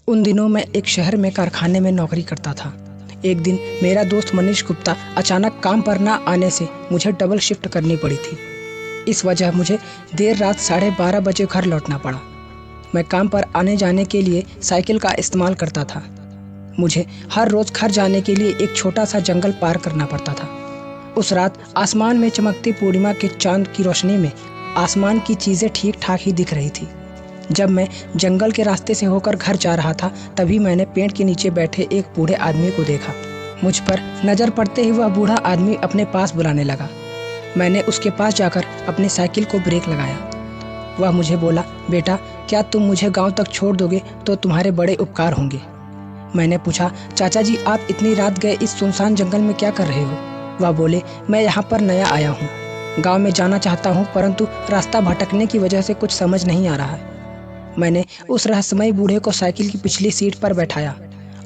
उन दिनों मैं एक शहर में कारखाने में नौकरी करता था। एक दिन मेरा दोस्त मनीष गुप्ता अचानक काम पर ना आने से मुझे डबल शिफ्ट करनी पड़ी थी। इस वजह मुझे देर रात 12:30 बजे घर लौटना पड़ा। मैं काम पर आने जाने के लिए साइकिल का इस्तेमाल करता था। मुझे हर रोज़ घर जाने के लिए एक छोटा सा जंगल पार करना पड़ता था। उस रात आसमान में चमकती पूर्णिमा के चांद की रोशनी में आसमान की चीज़ें ठीक ठाक ही दिख रही थी। जब मैं जंगल के रास्ते से होकर घर जा रहा था, तभी मैंने पेड़ के नीचे बैठे एक बूढ़े आदमी को देखा। मुझ पर नज़र पड़ते ही वह बूढ़ा आदमी अपने पास बुलाने लगा। मैंने उसके पास जाकर अपनी साइकिल को ब्रेक लगाया। वह मुझे बोला, बेटा, क्या तुम मुझे गांव तक छोड़ दोगे तो तुम्हारे बड़े उपकार होंगे। मैंने पूछा, चाचा जी, आप इतनी रात गए इस सुनसान जंगल में क्या कर रहे हो? वह बोले, मैं यहाँ पर नया आया हूँ, गांव में जाना चाहता हूँ, परंतु रास्ता भटकने की वजह से कुछ समझ नहीं आ रहा है। मैंने उस रहस्यमय बूढ़े को साइकिल की पिछली सीट पर बैठाया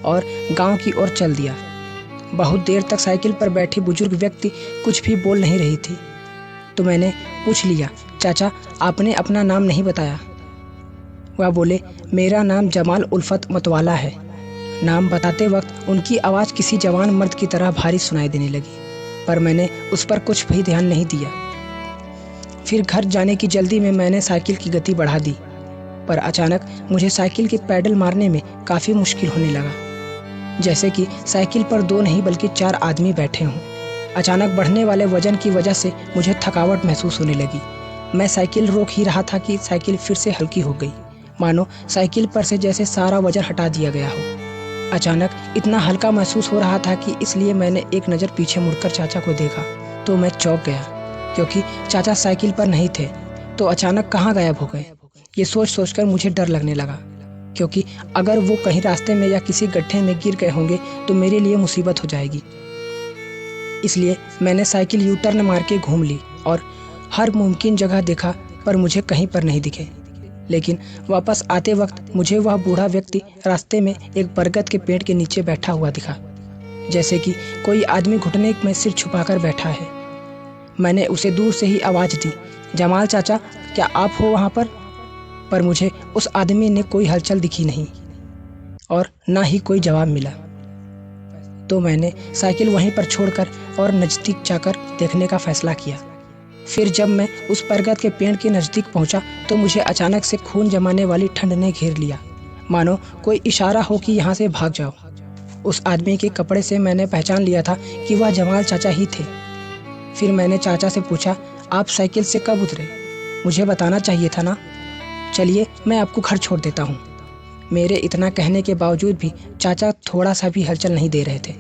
और गांव की ओर चल दिया। बहुत देर तक साइकिल पर बैठी बुजुर्ग व्यक्ति कुछ भी बोल नहीं रही थी। तो मैंने पूछ लिया, चाचा, आपने अपना नाम नहीं बताया। वह बोले, मेरा नाम जमाल उल्फत मतवाला है। नाम बताते वक्त उनकी आवाज़ किसी जवान मर्द की तरह भारी सुनाई देने लगी, पर मैंने उस पर कुछ भी ध्यान नहीं दिया। फिर घर जाने की जल्दी में मैंने साइकिल की गति बढ़ा दी, पर अचानक मुझे साइकिल के पैडल मारने में काफ़ी मुश्किल होने लगा, जैसे कि साइकिल पर 2 नहीं बल्कि 4 आदमी बैठे हों। अचानक बढ़ने वाले वजन की वजह से मुझे थकावट महसूस होने लगी। मैं साइकिल रोक ही रहा था कि साइकिल फिर से हल्की हो गई, मानो साइकिल पर से जैसे सारा वजन हटा दिया गया हो। अचानक इतना हल्का महसूस हो रहा था कि इसलिए मैंने एक नज़र पीछे मुड़कर चाचा को देखा तो मैं चौंक गया, क्योंकि चाचा साइकिल पर नहीं थे तो अचानक कहाँ गायब हो गए। ये सोच सोचकर मुझे डर लगने लगा, क्योंकि अगर वो कहीं रास्ते में या किसी गड्ढे में गिर गए होंगे तो मेरे लिए मुसीबत हो जाएगी। इसलिए मैंने साइकिल यू टर्न मार के घूम ली और हर मुमकिन जगह देखा, पर मुझे कहीं पर नहीं दिखे। लेकिन वापस आते वक्त मुझे वह बूढ़ा व्यक्ति रास्ते में एक बरगद के पेड़ के नीचे बैठा हुआ दिखा, जैसे कि कोई आदमी घुटने में सिर छुपाकर बैठा है। मैंने उसे दूर से ही आवाज़ दी, जमाल चाचा, क्या आप हो वहाँ पर? पर मुझे उस आदमी ने कोई हलचल दिखी नहीं और ना ही कोई जवाब मिला। तो मैंने साइकिल वहीं पर छोड़कर और नज़दीक जाकर देखने का फैसला किया। फिर जब मैं उस बरगद के पेड़ के नज़दीक पहुंचा तो मुझे अचानक से खून जमाने वाली ठंड ने घेर लिया, मानो कोई इशारा हो कि यहाँ से भाग जाओ। उस आदमी के कपड़े से मैंने पहचान लिया था कि वह जमाल चाचा ही थे। फिर मैंने चाचा से पूछा, आप साइकिल से कब उतरे? मुझे बताना चाहिए था ना। चलिए, मैं आपको घर छोड़ देता हूँ। मेरे इतना कहने के बावजूद भी चाचा थोड़ा सा भी हलचल नहीं दे रहे थे।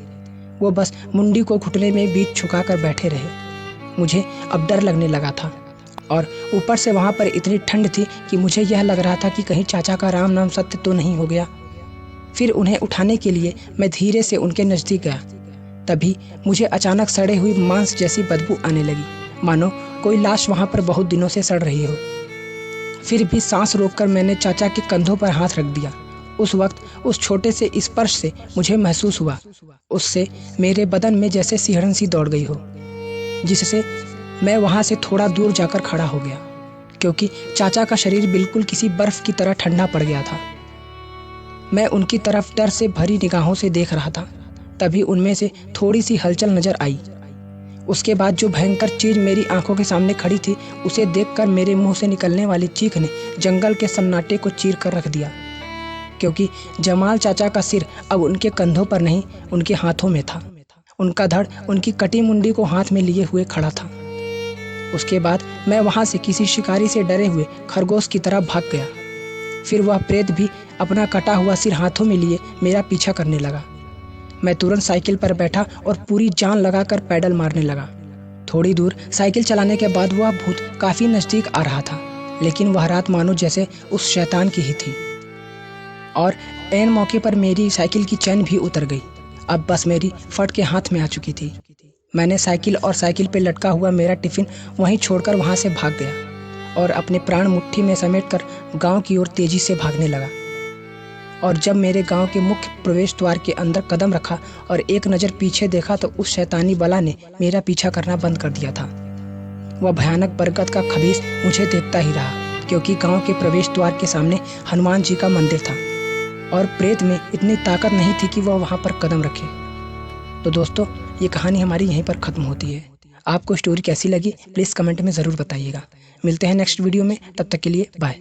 वो बस मुंडी को घुटने में बीच छुपाकर बैठे रहे। मुझे अब डर लगने लगा था और ऊपर से वहाँ पर इतनी ठंड थी कि मुझे यह लग रहा था कि कहीं चाचा का राम नाम सत्य तो नहीं हो गया। फिर उन्हें उठाने के लिए मैं धीरे से उनके नज़दीक गया। तभी मुझे अचानक सड़े हुई मांस जैसी बदबू आने लगी, मानो कोई लाश वहाँ पर बहुत दिनों से सड़ रही हो। फिर भी सांस रोककर मैंने चाचा के कंधों पर हाथ रख दिया। उस वक्त उस छोटे से स्पर्श से मुझे महसूस हुआ, उससे मेरे बदन में जैसे सिहरन सी दौड़ गई हो, जिससे मैं वहाँ से थोड़ा दूर जाकर खड़ा हो गया, क्योंकि चाचा का शरीर बिल्कुल किसी बर्फ़ की तरह ठंडा पड़ गया था। मैं उनकी तरफ डर से भरी निगाहों से देख रहा था। तभी उनमें से थोड़ी सी हलचल नज़र आई। उसके बाद जो भयंकर चीज़ मेरी आंखों के सामने खड़ी थी, उसे देखकर मेरे मुंह से निकलने वाली चीख ने जंगल के सन्नाटे को चीर कर रख दिया, क्योंकि जमाल चाचा का सिर अब उनके कंधों पर नहीं, उनके हाथों में था। उनका धड़ उनकी कटी मुंडी को हाथ में लिए हुए खड़ा था। उसके बाद मैं वहाँ से किसी शिकारी से डरे हुए खरगोश की तरह भाग गया। फिर वह प्रेत भी अपना कटा हुआ सिर हाथों में लिए मेरा पीछा करने लगा। मैं तुरंत साइकिल पर बैठा और पूरी जान लगाकर पैडल मारने लगा। थोड़ी दूर साइकिल चलाने के बाद वह भूत काफ़ी नज़दीक आ रहा था, लेकिन वह रात मानो जैसे उस शैतान की ही थी। और ऐन मौके पर मेरी साइकिल की चैन भी उतर गई। अब बस मेरी फट के हाथ में आ चुकी थी। मैंने साइकिल और साइकिल पे लटका हुआ मेरा टिफ़िन वहीं छोड़कर वहाँ से भाग गया और अपने प्राण मुट्ठी में समेटकर गांव की ओर तेज़ी से भागने लगा। और जब मेरे गांव के मुख्य प्रवेश द्वार के अंदर कदम रखा और एक नज़र पीछे देखा तो उस शैतानी बला ने मेरा पीछा करना बंद कर दिया था। वह भयानक बरगद का खबीस मुझे देखता ही रहा, क्योंकि गांव के प्रवेश द्वार के सामने हनुमान जी का मंदिर था। और प्रेत में इतनी ताकत नहीं थी कि वह वहाँ पर कदम रखे। तो दोस्तों, ये कहानी हमारी यहीं पर ख़त्म होती है। आपको स्टोरी कैसी लगी प्लीज़ कमेंट में ज़रूर बताइएगा। मिलते हैं नेक्स्ट वीडियो में, तब तक के लिए बाय।